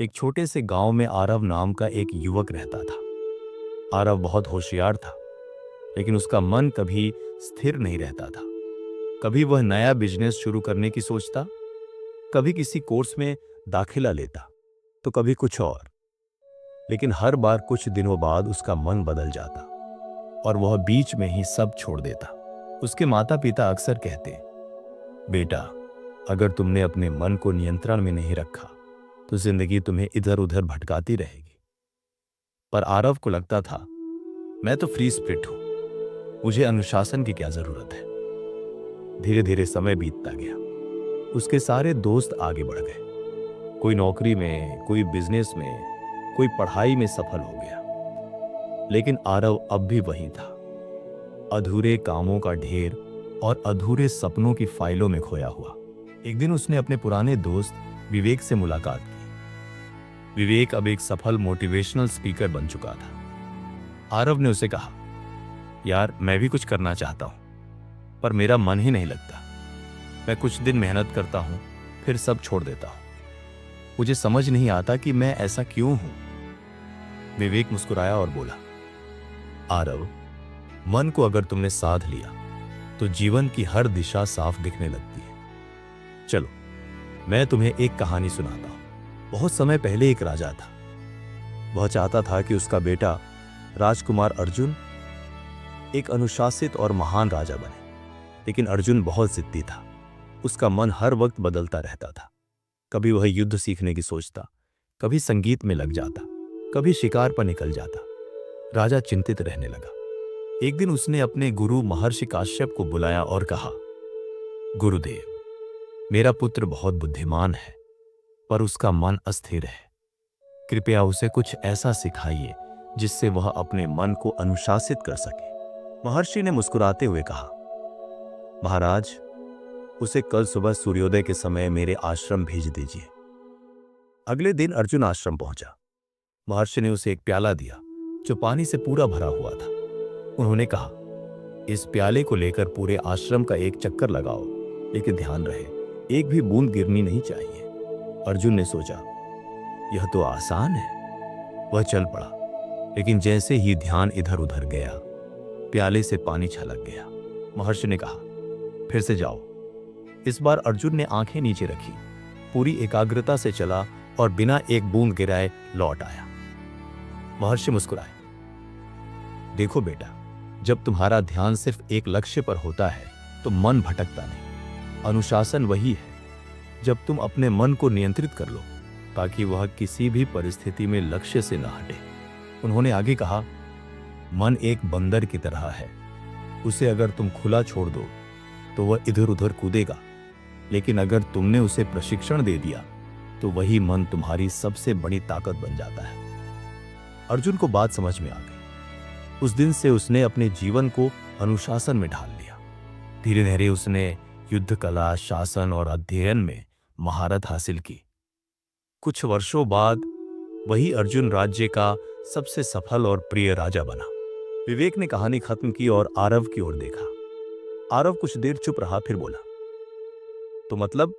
एक छोटे से गांव में आरव नाम का एक युवक रहता था। आरव बहुत होशियार था, लेकिन उसका मन कभी स्थिर नहीं रहता था। कभी वह नया बिजनेस शुरू करने की सोचता, कभी किसी कोर्स में दाखिला लेता, तो कभी कुछ और। लेकिन हर बार कुछ दिनों बाद उसका मन बदल जाता और वह बीच में ही सब छोड़ देता। उसके माता पिता अक्सर कहते, बेटा, अगर तुमने अपने मन को नियंत्रण में नहीं रखा तो जिंदगी तुम्हें इधर उधर भटकाती रहेगी। पर आरव को लगता था, मैं तो फ्री स्पिरिट हूं, मुझे अनुशासन की क्या जरूरत है। धीरे धीरे समय बीतता गया। उसके सारे दोस्त आगे बढ़ गए। कोई नौकरी में, कोई बिजनेस में, कोई पढ़ाई में सफल हो गया। लेकिन आरव अब भी वही था, अधूरे कामों का ढेर और अधूरे सपनों की फाइलों में खोया हुआ। एक दिन उसने अपने पुराने दोस्त विवेक से मुलाकात की। विवेक अब एक सफल मोटिवेशनल स्पीकर बन चुका था। आरव ने उसे कहा, यार, मैं भी कुछ करना चाहता हूं, पर मेरा मन ही नहीं लगता। मैं कुछ दिन मेहनत करता हूं, फिर सब छोड़ देता हूं। मुझे समझ नहीं आता कि मैं ऐसा क्यों हूं। विवेक मुस्कुराया और बोला, आरव, मन को अगर तुमने साध लिया तो जीवन की हर दिशा साफ दिखने लगती है। चलो, मैं तुम्हें एक कहानी सुनाता हूं। बहुत समय पहले एक राजा था। वह चाहता था कि उसका बेटा राजकुमार अर्जुन एक अनुशासित और महान राजा बने। लेकिन अर्जुन बहुत जिद्दी था। उसका मन हर वक्त बदलता रहता था। कभी वह युद्ध सीखने की सोचता, कभी संगीत में लग जाता, कभी शिकार पर निकल जाता। राजा चिंतित रहने लगा। एक दिन उसने अपने गुरु महर्षि काश्यप को बुलाया और कहा, गुरुदेव, मेरा पुत्र बहुत बुद्धिमान है, पर उसका मन अस्थिर है। कृपया उसे कुछ ऐसा सिखाइए जिससे वह अपने मन को अनुशासित कर सके। महर्षि ने मुस्कुराते हुए कहा, महाराज, उसे कल सुबह सूर्योदय के समय मेरे आश्रम भेज दीजिए। अगले दिन अर्जुन आश्रम पहुंचा। महर्षि ने उसे एक प्याला दिया जो पानी से पूरा भरा हुआ था। उन्होंने कहा, इस प्याले को लेकर पूरे आश्रम का एक चक्कर लगाओ, लेकिन ध्यान रहे, एक भी बूंद गिरनी नहीं चाहिए। अर्जुन ने सोचा, यह तो आसान है। वह चल पड़ा, लेकिन जैसे ही ध्यान इधर उधर गया, प्याले से पानी छलक गया। महर्षि ने कहा, फिर से जाओ। इस बार अर्जुन ने आंखें नीचे रखी, पूरी एकाग्रता से चला और बिना एक बूंद गिराए लौट आया। महर्षि मुस्कुराए, देखो बेटा, जब तुम्हारा ध्यान सिर्फ एक लक्ष्य पर होता है तो मन भटकता नहीं। अनुशासन वही है जब तुम अपने मन को नियंत्रित कर लो, ताकि वह किसी भी परिस्थिति में लक्ष्य से न हटे। उन्होंने आगे कहा, मन एक बंदर की तरह है। उसे अगर तुम खुला छोड़ दो तो वह इधर उधर कूदेगा, लेकिन अगर तुमने उसे प्रशिक्षण दे दिया तो वही मन तुम्हारी सबसे बड़ी ताकत बन जाता है। अर्जुन को बात समझ में आ गई। उस दिन से उसने अपने जीवन को अनुशासन में ढाल लिया। धीरे धीरे उसने युद्ध कला, शासन और अध्ययन में महारत हासिल की। कुछ वर्षों बाद वही अर्जुन राज्य का सबसे सफल और प्रिय राजा बना। विवेक ने कहानी खत्म की और आरव की ओर देखा। आरव कुछ देर चुप रहा, फिर बोला, तो मतलब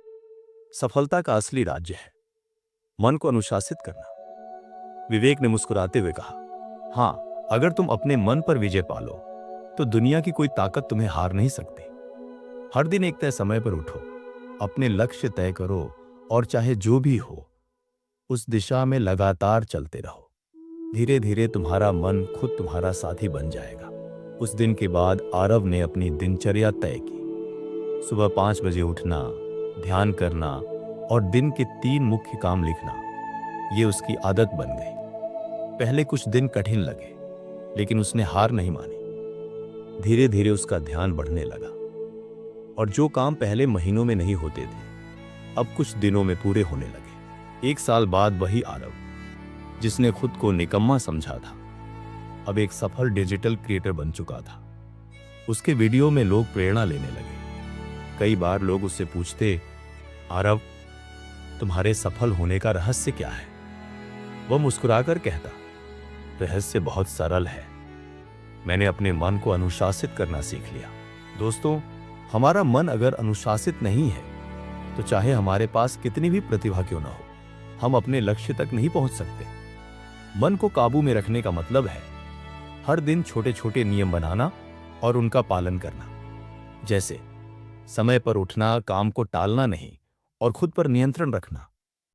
सफलता का असली राज्य है मन को अनुशासित करना। विवेक ने मुस्कुराते हुए कहा, हां, अगर तुम अपने मन पर विजय पालो तो दुनिया की कोई ताकत तुम्हें हार नहीं सकती। हर दिन एक तय समय पर उठो, अपने लक्ष्य तय करो और चाहे जो भी हो उस दिशा में लगातार चलते रहो। धीरे धीरे तुम्हारा मन खुद तुम्हारा साथी बन जाएगा। उस दिन के बाद आरव ने अपनी दिनचर्या तय की। सुबह 5 बजे उठना, ध्यान करना और दिन के 3 मुख्य काम लिखना, ये उसकी आदत बन गई। पहले कुछ दिन कठिन लगे, लेकिन उसने हार नहीं मानी। धीरे धीरे उसका ध्यान बढ़ने लगा और जो काम पहले महीनों में नहीं होते थे, अब कुछ दिनों में पूरे होने लगे। 1 साल बाद वही आरव, जिसने खुद को निकम्मा समझा था, अब एक सफल डिजिटल क्रिएटर बन चुका था। उसके वीडियो में लोग प्रेरणा लेने लगे। कई बार लोग उससे पूछते, आरव, तुम्हारे सफल होने का रहस्य क्या है? वह मुस्कुराकर कहता, रहस्य बहुत सरल है। मैंने अपने मन को अनुशासित करना सीख लिया। दोस्तों, हमारा मन अगर अनुशासित नहीं है तो चाहे हमारे पास कितनी भी प्रतिभा क्यों ना हो, हम अपने लक्ष्य तक नहीं पहुंच सकते। मन को काबू में रखने का मतलब है हर दिन छोटे छोटे नियम बनाना और उनका पालन करना। जैसे समय पर उठना, काम को टालना नहीं और खुद पर नियंत्रण रखना।